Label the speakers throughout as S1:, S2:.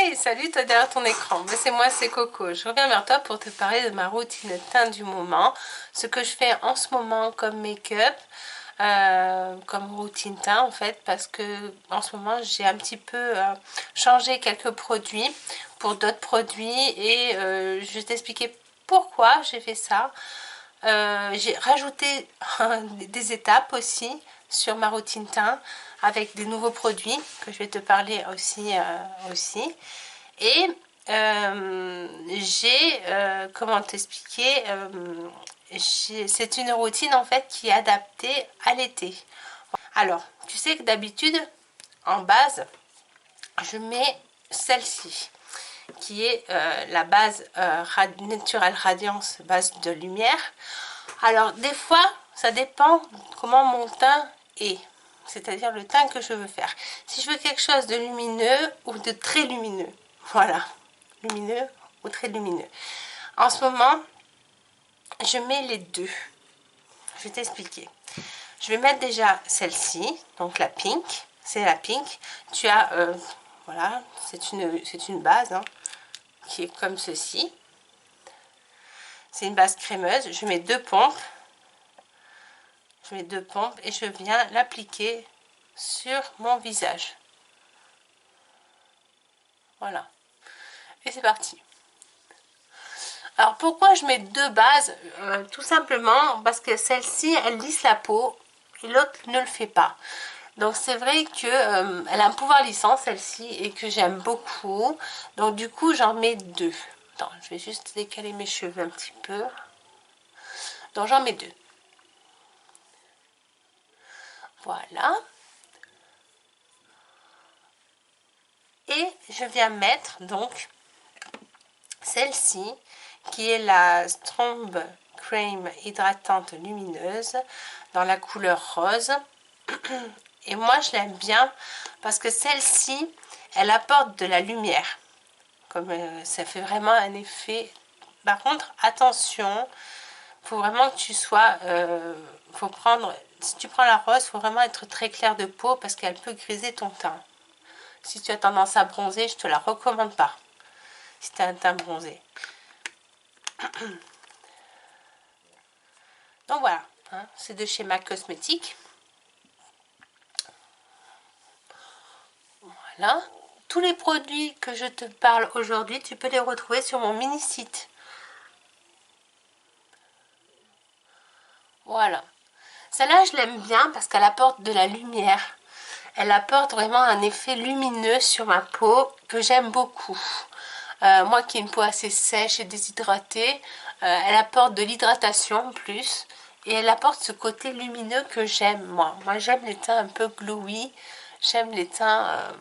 S1: Hey, salut toi derrière ton écran. Ben, c'est moi, c'est Coco. Je reviens vers toi pour te parler de ma routine teint du moment. Ce que je fais en ce moment comme make-up, comme routine teint en fait, parce que en ce moment j'ai un petit peu changé quelques produits pour d'autres produits et je vais t'expliquer pourquoi j'ai fait ça. J'ai rajouté des étapes aussi sur ma routine teint avec des nouveaux produits que je vais te parler aussi. Et comment t'expliquer, c'est une routine en fait qui est adaptée à l'été. Alors, tu sais que d'habitude, en base, je mets celle-ci qui est la base Natural Radiance, base de lumière. Alors, des fois, ça dépend comment mon teint est, c'est-à-dire le teint que je veux faire. Si je veux quelque chose de lumineux ou de très lumineux, voilà, lumineux ou très lumineux. En ce moment, je mets les deux. Je vais t'expliquer. Je vais mettre déjà celle-ci, donc la pink. C'est la pink. Tu as, voilà, c'est une base hein, qui est comme ceci. C'est une base crémeuse. Je mets deux pompes. Je mets deux pompes et je viens l'appliquer sur mon visage. Voilà. Et c'est parti. Alors pourquoi je mets deux bases? Tout simplement parce que celle-ci, elle lisse la peau et l'autre ne le fait pas. Donc c'est vrai que elle a un pouvoir lissant celle-ci et que j'aime beaucoup. Donc du coup j'en mets deux. Attends, je vais juste décaler mes cheveux un petit peu. Donc j'en mets deux. Voilà. Et je viens mettre donc celle-ci qui est la Stromb Crème hydratante lumineuse dans la couleur rose. Et moi je l'aime bien parce que celle-ci elle apporte de la lumière, comme ça fait vraiment un effet. Par contre attention, faut vraiment que tu sois faut prendre, si tu prends la rose, faut vraiment être très clair de peau parce qu'elle peut griser ton teint. Si tu as tendance à bronzer, je te la recommande pas si tu as un teint bronzé. Donc voilà, hein, c'est de chez MAC Cosmétiques. Voilà. Tous les produits que je te parle aujourd'hui, tu peux les retrouver sur mon mini site. Voilà. Celle-là, je l'aime bien parce qu'elle apporte de la lumière. Elle apporte vraiment un effet lumineux sur ma peau que j'aime beaucoup. Moi qui ai une peau assez sèche et déshydratée, elle apporte de l'hydratation en plus. Et elle apporte ce côté lumineux que j'aime, moi. Moi, j'aime les teints un peu glowy. J'aime les teints,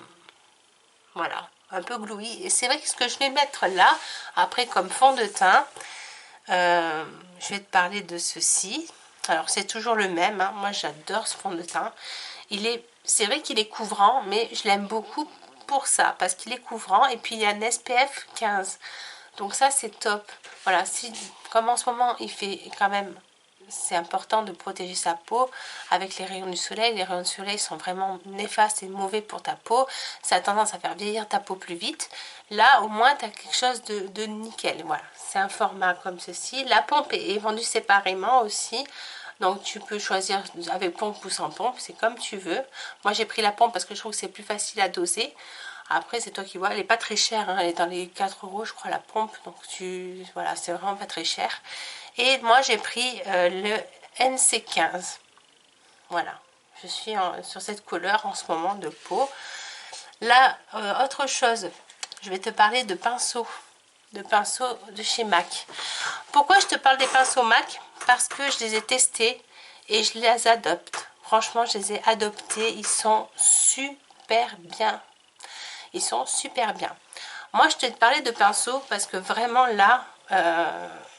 S1: voilà, un peu glowy. Et c'est vrai que ce que je vais mettre là, après comme fond de teint, je vais te parler de ceci. Alors, c'est toujours le même. Hein. Moi, j'adore ce fond de teint. C'est vrai qu'il est couvrant, mais je l'aime beaucoup pour ça, parce qu'il est couvrant. Et puis, il y a un SPF 15. Donc ça, c'est top. Voilà, comme en ce moment, il fait quand même... C'est important de protéger sa peau avec les rayons du soleil. Les rayons du soleil sont vraiment néfastes et mauvais pour ta peau. Ça a tendance à faire vieillir ta peau plus vite. Là, au moins, tu as quelque chose de nickel. Voilà, c'est un format comme ceci. La pompe est vendue séparément aussi. Donc, tu peux choisir avec pompe ou sans pompe. C'est comme tu veux. Moi, j'ai pris la pompe parce que je trouve que c'est plus facile à doser. Après, c'est toi qui vois. Elle n'est pas très chère. Hein. Elle est dans les 4 euros, je crois, la pompe. Donc, voilà, c'est vraiment pas très cher. Et moi, j'ai pris le NC15. Voilà. Je suis sur cette couleur en ce moment de peau. Là, autre chose. Je vais te parler de pinceaux. De pinceaux de chez MAC. Pourquoi je te parle des pinceaux MAC? Parce que je les ai testés et je les adopte. Franchement, je les ai adoptés. Ils sont super bien. Ils sont super bien. Moi, je te parlais de pinceaux parce que vraiment là,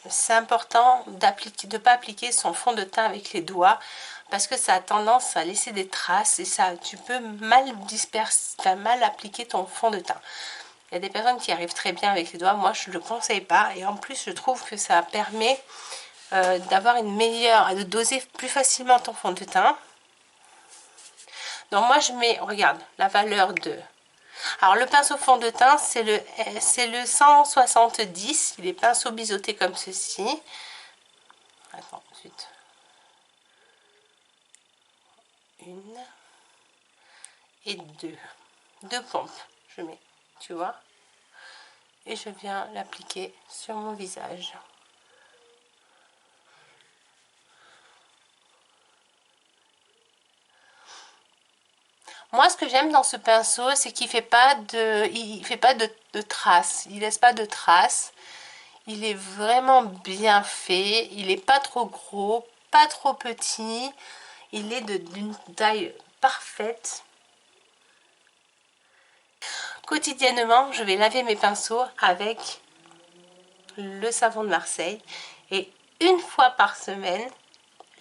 S1: c'est important de ne pas appliquer son fond de teint avec les doigts parce que ça a tendance à laisser des traces et ça, tu peux mal disperser, enfin, mal appliquer ton fond de teint. Il y a des personnes qui arrivent très bien avec les doigts. Moi, je ne le conseille pas. Et en plus, je trouve que ça permet d'avoir une meilleure, de doser plus facilement ton fond de teint. Donc moi, je mets, regarde, la valeur de Alors le pinceau fond de teint, c'est le 170. Il est pinceau biseauté comme ceci. Attends, zut. Une et deux. Deux pompes, je mets, tu vois. Et je viens l'appliquer sur mon visage. Moi, ce que j'aime dans ce pinceau, c'est qu'il fait pas de traces. Il laisse pas de traces. Il est vraiment bien fait. Il est pas trop gros, pas trop petit. Il est d'une taille parfaite. Quotidiennement, je vais laver mes pinceaux avec le savon de Marseille. Et une fois par semaine,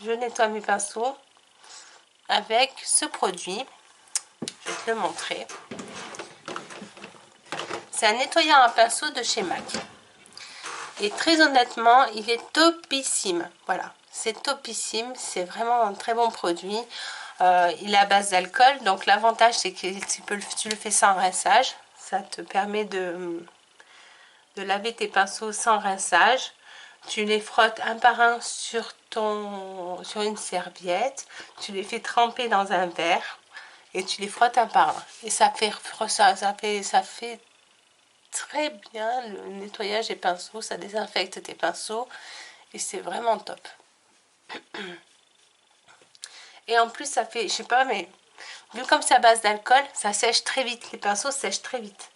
S1: je nettoie mes pinceaux avec ce produit. Je vais te le montrer. C'est un nettoyant à pinceau de chez MAC. Et très honnêtement, il est topissime. Voilà, c'est topissime. C'est vraiment un très bon produit. Il est à base d'alcool. Donc l'avantage, c'est que tu le fais sans rinçage. Ça te permet de laver tes pinceaux sans rinçage. Tu les frottes un par un sur une serviette. Tu les fais tremper dans un verre. Et tu les frottes un par un. Et ça fait très bien le nettoyage des pinceaux. Ça désinfecte tes pinceaux. Et c'est vraiment top. Et en plus, ça fait, je sais pas, mais vu comme c'est à base d'alcool, ça sèche très vite. Les pinceaux sèchent très vite.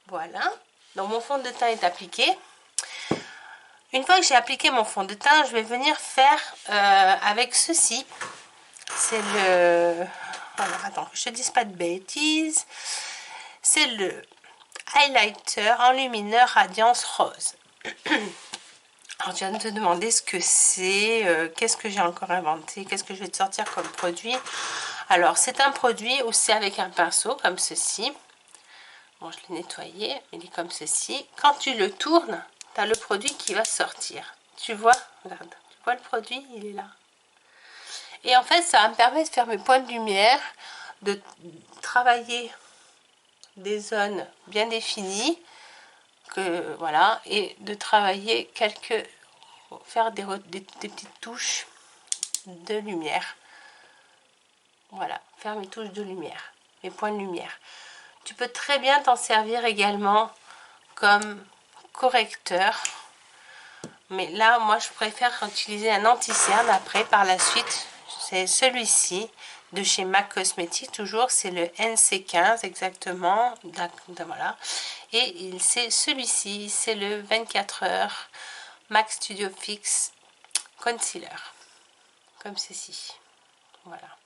S1: Voilà. Donc mon fond de teint est appliqué. Une fois que j'ai appliqué mon fond de teint, je vais venir faire avec ceci. C'est le... Alors, attends, que je te dise pas de bêtises. C'est le highlighter enlumineur radiance rose. Alors, tu viens de te demander ce que c'est, qu'est-ce que j'ai encore inventé, qu'est-ce que je vais te sortir comme produit. Alors, c'est un produit où c'est avec un pinceau comme ceci. Bon, je l'ai nettoyé, il est comme ceci. Quand tu le tournes, tu as le produit qui va sortir. Tu vois, regarde, tu vois le produit, il est là. Et en fait, ça va me permettre de faire mes points de lumière, de travailler des zones bien définies, voilà, et de travailler faire des petites touches de lumière. Voilà, faire mes touches de lumière, mes points de lumière. Tu peux très bien t'en servir également comme correcteur. Mais là, moi, je préfère utiliser un anti-cerne après, par la suite. C'est celui-ci, de chez MAC Cosmetics, toujours. C'est le NC15, exactement. Voilà. Et c'est celui-ci, c'est le 24 heures MAC Studio Fix Concealer. Comme ceci. Voilà.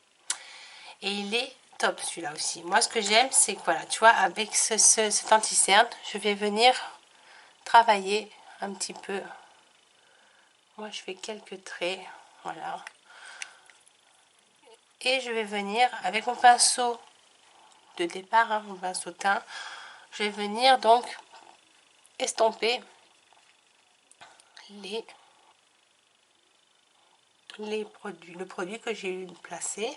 S1: Et il est top, celui-là aussi. Moi, ce que j'aime, c'est que, voilà, tu vois, avec cet anti-cerne, je vais venir travailler un petit peu. Moi, je fais quelques traits, voilà. Et je vais venir avec mon pinceau de départ, hein, mon pinceau teint, je vais venir donc estomper le produit que j'ai placé.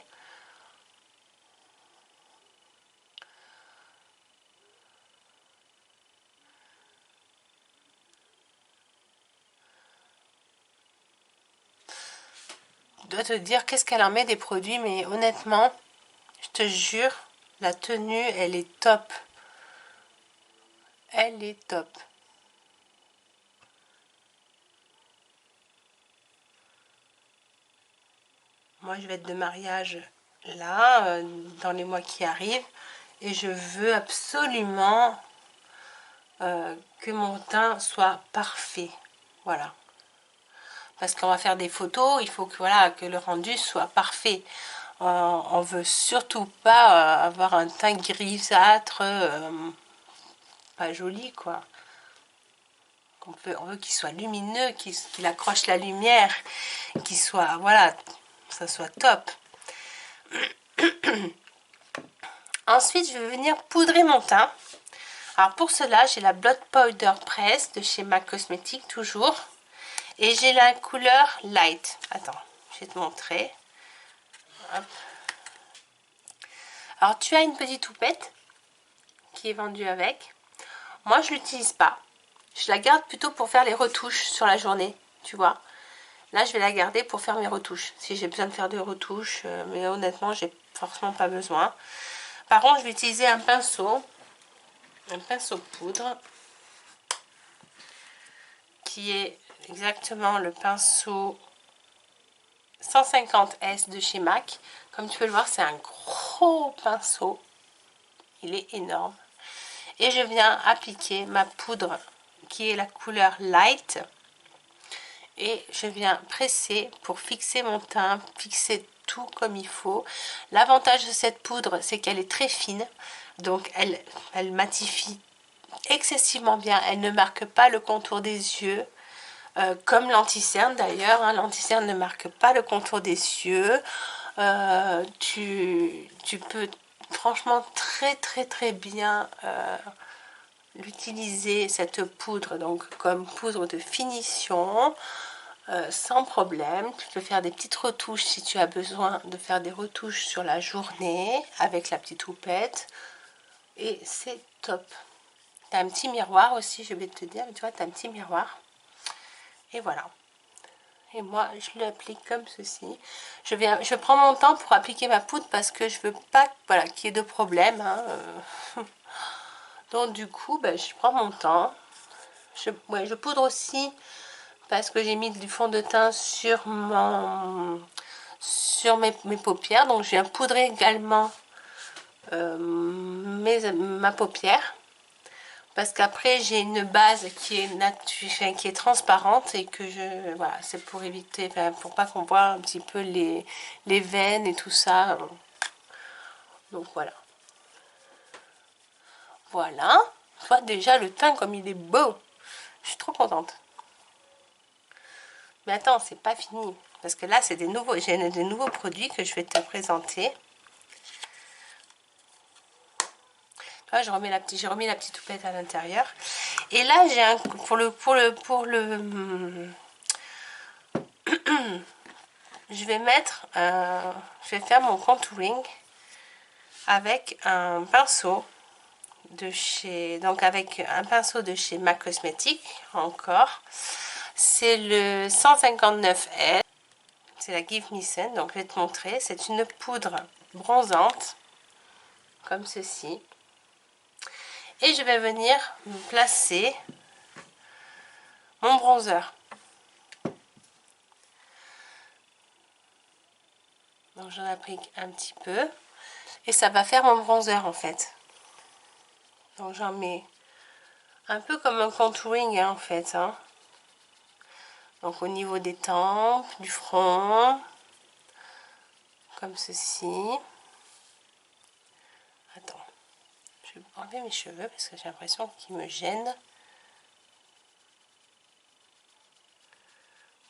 S1: Je dois te dire qu'est-ce qu'elle en met des produits, mais honnêtement, je te jure, la tenue, elle est top. Elle est top. Moi, je vais être de mariage là, dans les mois qui arrivent, et je veux absolument que mon teint soit parfait. Voilà. Parce qu'on va faire des photos, il faut que, voilà, que le rendu soit parfait. On veut surtout pas avoir un teint grisâtre, pas joli, quoi. On veut qu'il soit lumineux, qu'il accroche la lumière, qu'il soit, voilà, ça soit top. Ensuite, je vais venir poudrer mon teint. Alors pour cela, j'ai la Blot Powder Press de chez MAC Cosmetics, toujours. Et j'ai la couleur Light. Attends, je vais te montrer. Hop. Alors tu as une petite houppette qui est vendue avec. Moi je l'utilise pas. Je la garde plutôt pour faire les retouches sur la journée, tu vois. Là je vais la garder pour faire mes retouches. Si j'ai besoin de faire des retouches, mais honnêtement j'ai forcément pas besoin. Par contre je vais utiliser un pinceau poudre. Qui est exactement le pinceau 150S de chez MAC. Comme tu peux le voir, c'est un gros pinceau. Il est énorme. Et je viens appliquer ma poudre qui est la couleur light. Et je viens presser pour fixer mon teint, fixer tout comme il faut. L'avantage de cette poudre, c'est qu'elle est très fine. Donc elle matifie excessivement bien. Elle ne marque pas le contour des yeux. Comme l'anti-cerne d'ailleurs, hein, l'anti-cerne ne marque pas le contour des yeux. Tu peux franchement très bien l'utiliser cette poudre donc comme poudre de finition sans problème. Tu peux faire des petites retouches si tu as besoin de faire des retouches sur la journée avec la petite houppette et c'est top. Tu as un petit miroir aussi, je vais te dire, tu vois, tu as un petit miroir et voilà. Et moi je l'applique comme ceci. Je prends mon temps pour appliquer ma poudre parce que je veux pas voilà, qu'il y ait de problème hein. Donc du coup je prends mon temps. Je poudre aussi parce que j'ai mis du fond de teint sur mes paupières. Donc je viens poudrer également ma paupière. Parce qu'après j'ai une base qui est transparente et que voilà, c'est pour éviter, pour pas qu'on voit un petit peu les veines et tout ça. Donc voilà. Voilà. Tu vois déjà le teint comme il est beau. Je suis trop contente. Mais attends, c'est pas fini. Parce que là, c'est j'ai des nouveaux produits que je vais te présenter. Là, j'ai remis la petite houppette à l'intérieur. Et là, j'ai un je vais faire mon contouring avec un pinceau de chez MAC Cosmetics encore. C'est le 159L. C'est la Give Me Sun. Donc je vais te montrer. C'est une poudre bronzante comme ceci. Et je vais venir placer mon bronzer. Donc j'en applique un petit peu. Et ça va faire mon bronzer en fait. Donc j'en mets un peu comme un contouring hein, en fait. Hein. Donc au niveau des tempes, du front. Comme ceci. Attends. Je vais enlever mes cheveux parce que j'ai l'impression qu'ils me gênent.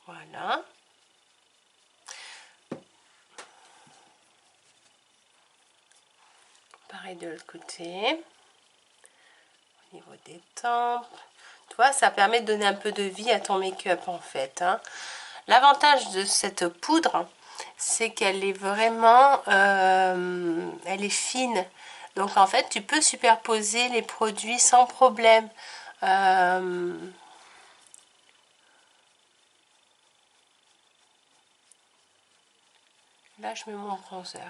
S1: Voilà. Pareil de l'autre côté. Au niveau des tempes. Tu vois, ça permet de donner un peu de vie à ton make-up en fait. Hein. L'avantage de cette poudre, c'est qu'elle est vraiment... elle est fine. Donc en fait, tu peux superposer les produits sans problème. Là, je mets mon bronzer.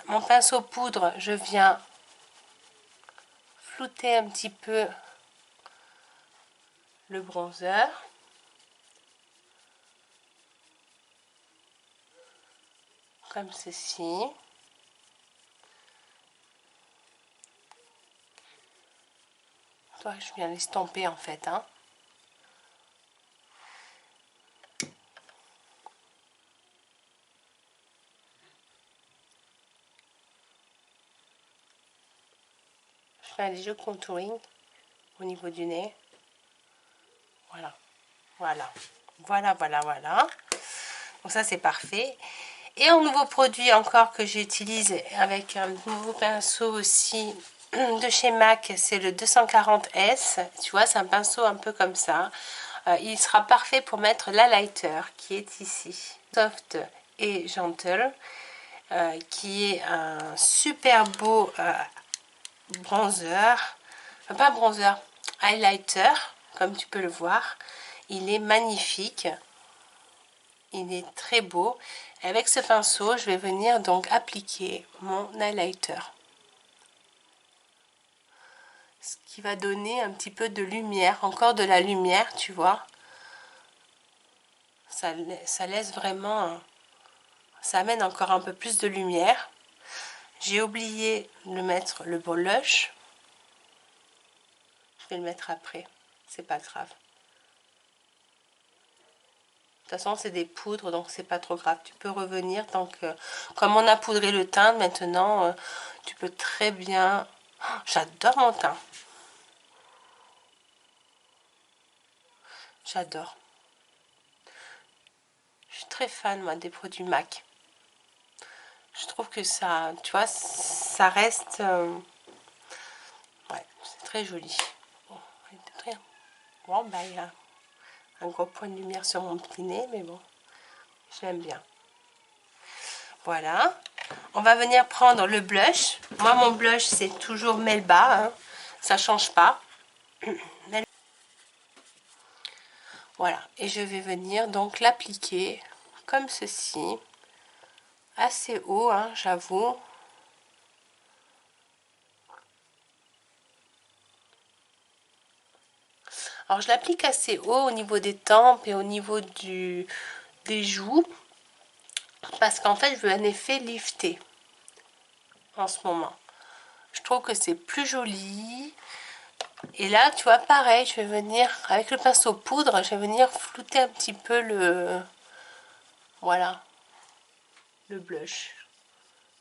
S1: Mon pinceau poudre, je viens flouter un petit peu le bronzer. Comme ceci. Toi, je viens l'estomper en fait. Hein. Je fais un léger contouring au niveau du nez. Voilà. Voilà. Voilà. Donc ça, c'est parfait. Et un nouveau produit encore que j'utilise avec un nouveau pinceau aussi de chez MAC, c'est le 240S. Tu vois, c'est un pinceau un peu comme ça. Il sera parfait pour mettre l'highlighter qui est ici. Soft et gentle. Qui est un super beau bronzer. Enfin, pas bronzer, highlighter, comme tu peux le voir. Il est magnifique. Il est très beau. Avec ce pinceau, je vais venir donc appliquer mon highlighter. Ce qui va donner un petit peu de lumière, encore de la lumière, tu vois. Ça laisse vraiment, ça amène encore un peu plus de lumière. J'ai oublié de mettre le blush. Je vais le mettre après, c'est pas grave. De toute façon, c'est des poudres, donc c'est pas trop grave. Tu peux revenir tant que, comme on a poudré le teint, maintenant, tu peux très bien. Oh, j'adore mon teint. J'adore. Je suis très fan, moi, des produits MAC. Je trouve que ça, tu vois, ça reste... ouais, c'est très joli. Bon, bah, il y a un gros point de lumière sur mon petit nez, mais bon, je l'aime bien. Voilà. On va venir prendre le blush. Moi, mon blush, c'est toujours Melba. Hein. Ça change pas. Voilà. Et je vais venir donc l'appliquer comme ceci. Assez haut, hein, j'avoue. Alors, je l'applique assez haut au niveau des tempes et au niveau des joues. Parce qu'en fait, je veux un effet lifté en ce moment. Je trouve que c'est plus joli. Et là, tu vois, pareil, je vais venir, avec le pinceau poudre, je vais venir flouter un petit peu le... Voilà, le blush.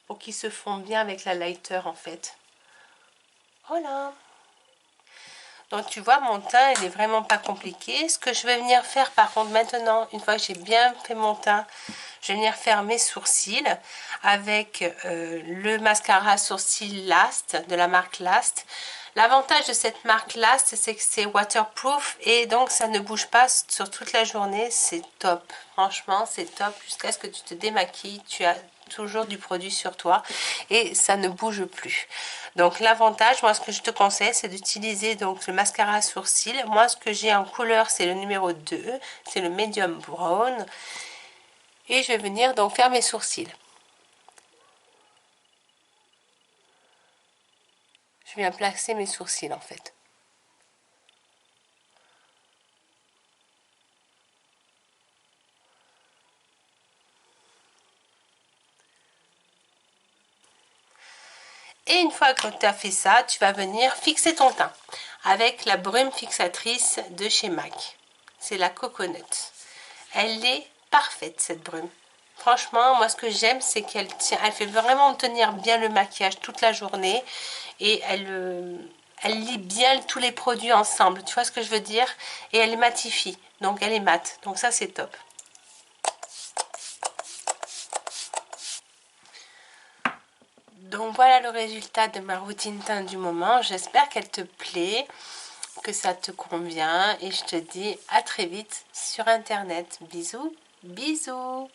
S1: Pour qu'il se fonde bien avec la lighter, en fait. Voilà. Donc, tu vois, mon teint, il est vraiment pas compliqué. Ce que je vais venir faire, par contre, maintenant, une fois que j'ai bien fait mon teint, je vais venir faire mes sourcils avec le mascara sourcil Last, de la marque Last. L'avantage de cette marque Last, c'est que c'est waterproof et donc ça ne bouge pas sur toute la journée. C'est top. Franchement, c'est top. Jusqu'à ce que tu te démaquilles, tu as toujours du produit sur toi et ça ne bouge plus. Donc l'avantage, moi ce que je te conseille, c'est d'utiliser donc le mascara sourcil. Moi ce que j'ai en couleur, c'est le numéro 2, c'est le medium brown. Et je vais venir donc faire mes sourcils. Je viens placer mes sourcils en fait. Et une fois que tu as fait ça, tu vas venir fixer ton teint avec la brume fixatrice de chez MAC. C'est la Coconut. Elle est parfaite cette brume. Franchement, moi ce que j'aime, c'est qu'elle tient, elle fait vraiment tenir bien le maquillage toute la journée et elle lie bien tous les produits ensemble. Tu vois ce que je veux dire? Et elle matifie, donc elle est mate. Donc ça c'est top. Donc voilà le résultat de ma routine teint du moment. J'espère qu'elle te plaît, que ça te convient et je te dis à très vite sur internet. Bisous, bisous.